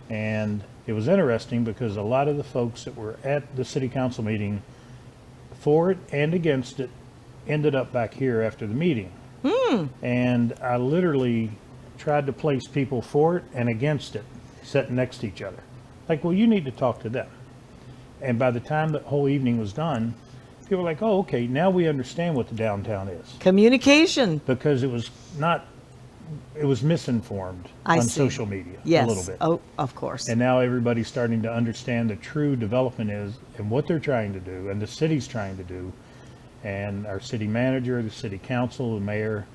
and it was interesting because a lot of the folks that were at the city council meeting for it and against it ended up back here after the meeting. And I literally tried to place people for it and against it sitting next to each other. Like, well, you need to talk to them. And by the time the whole evening was done, people were like, oh, okay, now we understand what the downtown is. Communication. Because it was misinformed I on see. social media Yes. a little bit. Oh, of course. And now everybody's starting to understand the true development is and what they're trying to do and the city's trying to do. And our city manager, the city council, the mayor.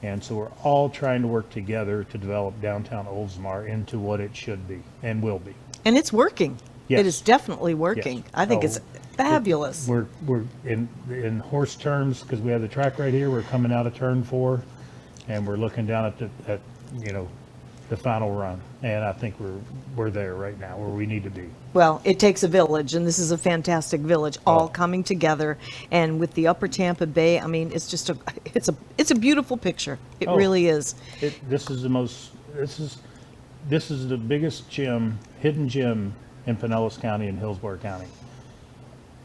And so we're all trying to work together to develop downtown Oldsmar into what it should be and will be. And it's working. Yes. It is definitely working. Yes. I think Oh, it's fabulous. We're in horse terms, because we have the track right here, we're coming out of turn 4 and we're looking down at the final run. And I think we're there right now where we need to be. Well, it takes a village, and this is a fantastic village, all coming together. And with the Upper Tampa Bay, I mean, it's just it's a beautiful picture. It Oh. really is. This is the biggest hidden gem in Pinellas County and Hillsborough County.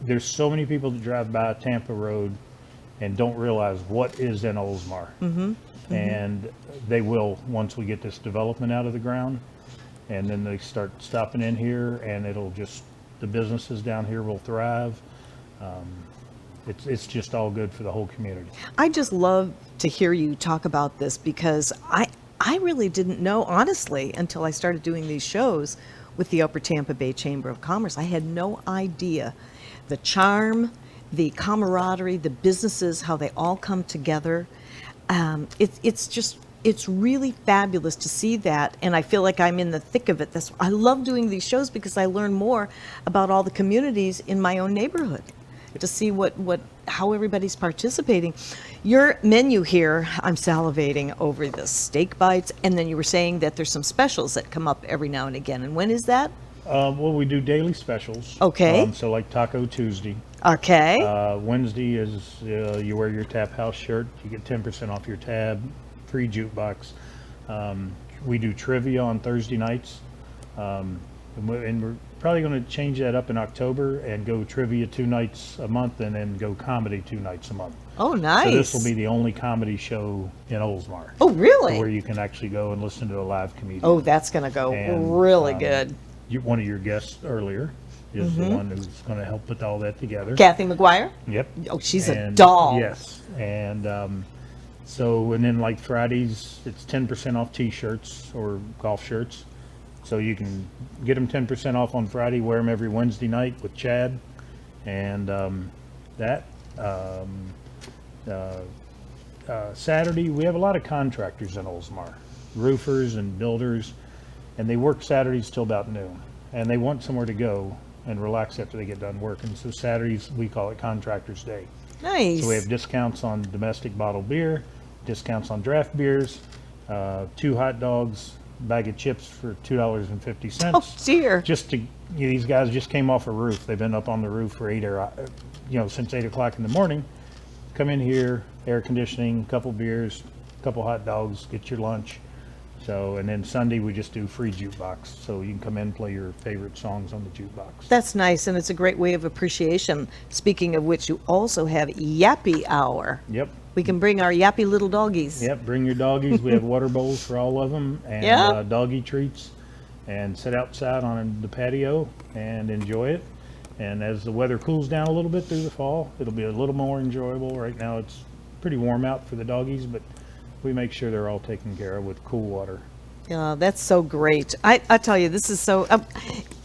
There's so many people that drive by Tampa Road and don't realize what is in Oldsmar. And they will once we get this development out of the ground, and then they start stopping in here, and the businesses down here will thrive. It's just all good for the whole community. I just love to hear you talk about this because I really didn't know, honestly, until I started doing these shows with the Upper Tampa Bay Chamber of Commerce. I had no idea the charm, the camaraderie, the businesses, how they all come together. It's really fabulous to see that, and I feel like I'm in the thick of it. I love doing these shows because I learn more about all the communities in my own neighborhood, to see how everybody's participating. Your menu here, I'm salivating over the steak bites, and then you were saying that there's some specials that come up every now and again. And when is that? Well, we do daily specials. Okay. So like Taco Tuesday. Okay. Wednesday is you wear your Tap House shirt, you get 10% off your tab, free jukebox. We do trivia on Thursday nights, and we're probably going to change that up in October and go trivia 2 nights a month, and then go comedy 2 nights a month. Oh, nice. So this will be the only comedy show in Oldsmar. Oh, really? Where you can actually go and listen to a live comedian. Oh, that's going to go And, really good. One of your guests earlier is the one who's going to help put all that together. Kathleen McGuire? Yep. Oh, she's a And- doll. Yes. And and then like Fridays, it's 10% off t-shirts or golf shirts. So you can get them 10% off on Friday, wear them every Wednesday night with Chad. And Saturday, we have a lot of contractors in Oldsmar, roofers and builders, and they work Saturdays till about noon. And they want somewhere to go and relax after they get done working. So Saturdays, we call it Contractors Day. Nice. So we have discounts on domestic bottled beer, discounts on draft beers, 2 hot dogs, bag of chips for $2.50. Oh, dear. These guys just came off a roof. They've been up on the roof for since 8 o'clock in the morning. Come in here, air conditioning, couple beers, couple hot dogs, get your lunch. So, and then Sunday we just do free jukebox. So you can come in and play your favorite songs on the jukebox. That's nice, and it's a great way of appreciation. Speaking of which, you also have Yappy Hour. Yep. We can bring our yappy little doggies. Yep, bring your doggies. We have water bowls for all of them, and Yeah. doggy treats, and sit outside on the patio and enjoy it. And as the weather cools down a little bit through the fall, it'll be a little more enjoyable. Right now it's pretty warm out for the doggies, but we make sure they're all taken care of with cool water. Yeah, that's so great. I tell you, this is so,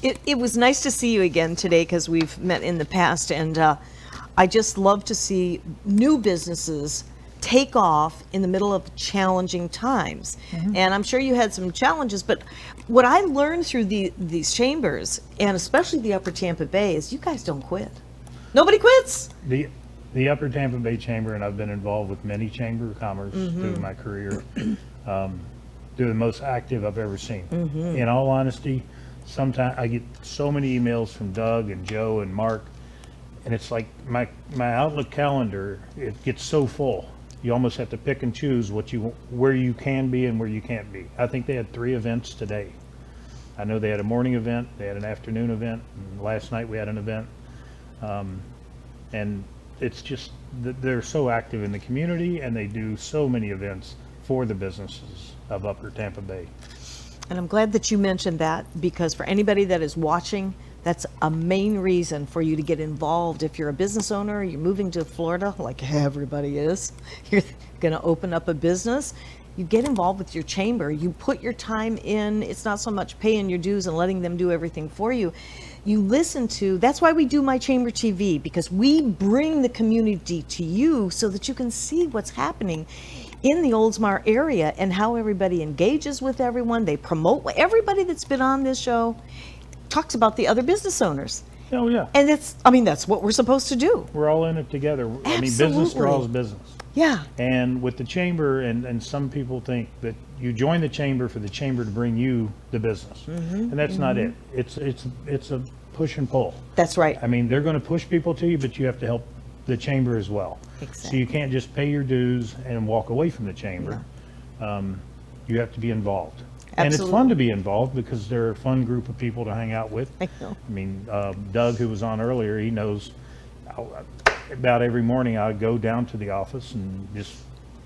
it was nice to see you again today because we've met in the past, and I just love to see new businesses take off in the middle of challenging times. And I'm sure you had some challenges, but what I learned through these chambers, and especially the Upper Tampa Bay, is you guys don't quit. Nobody quits. The Upper Tampa Bay Chamber, and I've been involved with many Chamber of Commerce through my career, they're the most active I've ever seen. In all honesty, sometimes I get so many emails from Doug and Joe and Mark, and it's like my Outlook calendar, it gets so full. You almost have to pick and choose where you can be and where you can't be. I think they had 3 events today. I know they had a morning event, they had an afternoon event, and last night we had an event. And it's just, they're so active in the community, and they do so many events for the businesses of Upper Tampa Bay. And I'm glad that you mentioned that, because for anybody that is watching, that's a main reason for you to get involved. If you're a business owner, you're moving to Florida, like everybody is, you're going to open up a business, you get involved with your chamber. You put your time in. It's not so much paying your dues and letting them do everything for you. You listen to, that's why we do My Chamber TV, because we bring the community to you so that you can see what's happening in the Oldsmar area and how everybody engages with everyone. They promote, everybody that's been on this show talks about the other business owners. Oh, yeah. And that's what we're supposed to do. We're all in it together. I mean, business Absolutely. draws business. Yeah. And with the chamber, and some people think that you join the chamber for the chamber to bring you the business. And that's not it. It's a push and pull. That's right. I mean, they're going to push people to you, but you have to help the chamber as well. So Exactly. you can't just pay your dues and walk away from the chamber. You have to be involved. And it's fun Absolutely. to be involved because they're a fun group of people to hang out with. I know. I mean, Doug, who was on earlier, he knows about every morning I go down to the office and just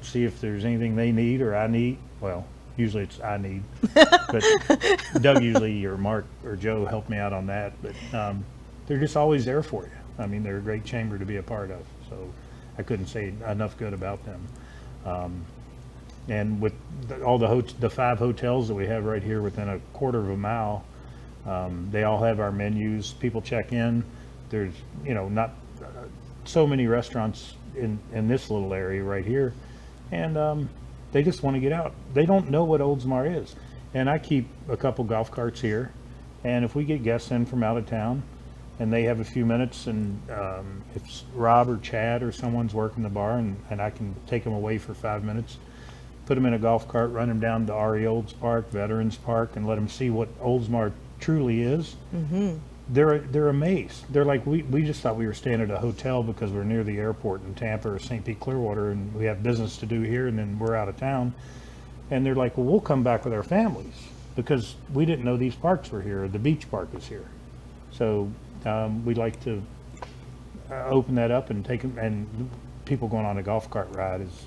see if there's anything they need or I need. Well, usually it's I need, but Doug usually or Mark or Joe help me out on that. But they're just always there for you. I mean, they're a great chamber to be a part of. So I couldn't say enough good about them. And with all the 5 hotels that we have right here within a quarter of a mile, they all have our menus. People check in. There's, not so many restaurants in this little area right here. And they just want to get out. They don't know what Oldsmar is. And I keep a couple golf carts here. And if we get guests in from out of town and they have a few minutes and if Rob or Chad or someone's working the bar and I can take them away for 5 minutes, put them in a golf cart, run them down to R.E. Olds Park, Veterans Park, and let them see what Oldsmar truly is. They're amazed. They're like, we just thought we were staying at a hotel because we're near the airport in Tampa or St. Pete Clearwater, and we have business to do here, and then we're out of town. And they're like, well, we'll come back with our families because we didn't know these parks were here. The beach park is here. So we like to open that up and take them, and people going on a golf cart ride is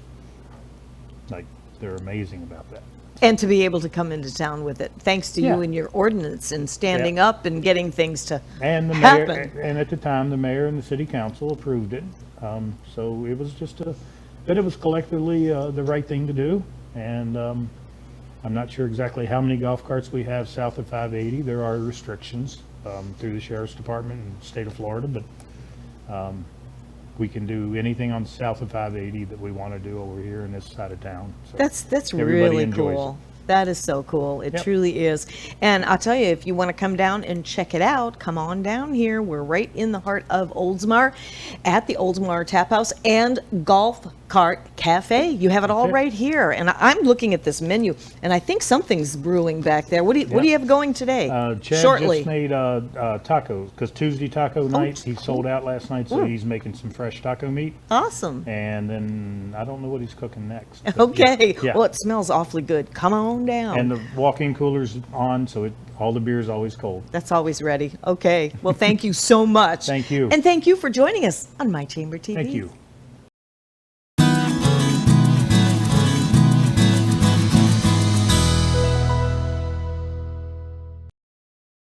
like, they're amazing about that. And to be able to come into town with it, thanks to Yeah. you and your ordinance and standing Yeah. up and getting things to And the mayor, happen. and at the time, the mayor and the city council approved it. So it was just but it was collectively the right thing to do. And I'm not sure exactly how many golf carts we have south of 580. There are restrictions through the sheriff's department in the state of Florida, but we can do anything on south of 580 that we want to do over here in this side of town. So That's everybody really enjoys cool. That is so cool. It Yep. truly is. And I'll tell you, if you want to come down and check it out, come on down here. We're right in the heart of Oldsmar at the Oldsmar Tap House and Golf Cart Cafe. You have it all it. right here. And I'm looking at this menu, and I think something's brewing back there. What do you have going today? Chad Shortly. just made tacos because Tuesday taco night, he sold out last night, so he's making some fresh taco meat. Awesome. And then I don't know what he's cooking next. but Okay. Yeah. Well, it smells awfully good. Come on down. And the walk-in cooler's on, so all the beer is always cold. That's always ready. Okay. Well, thank you so much. Thank you. And thank you for joining us on My Chamber TV. Thank you.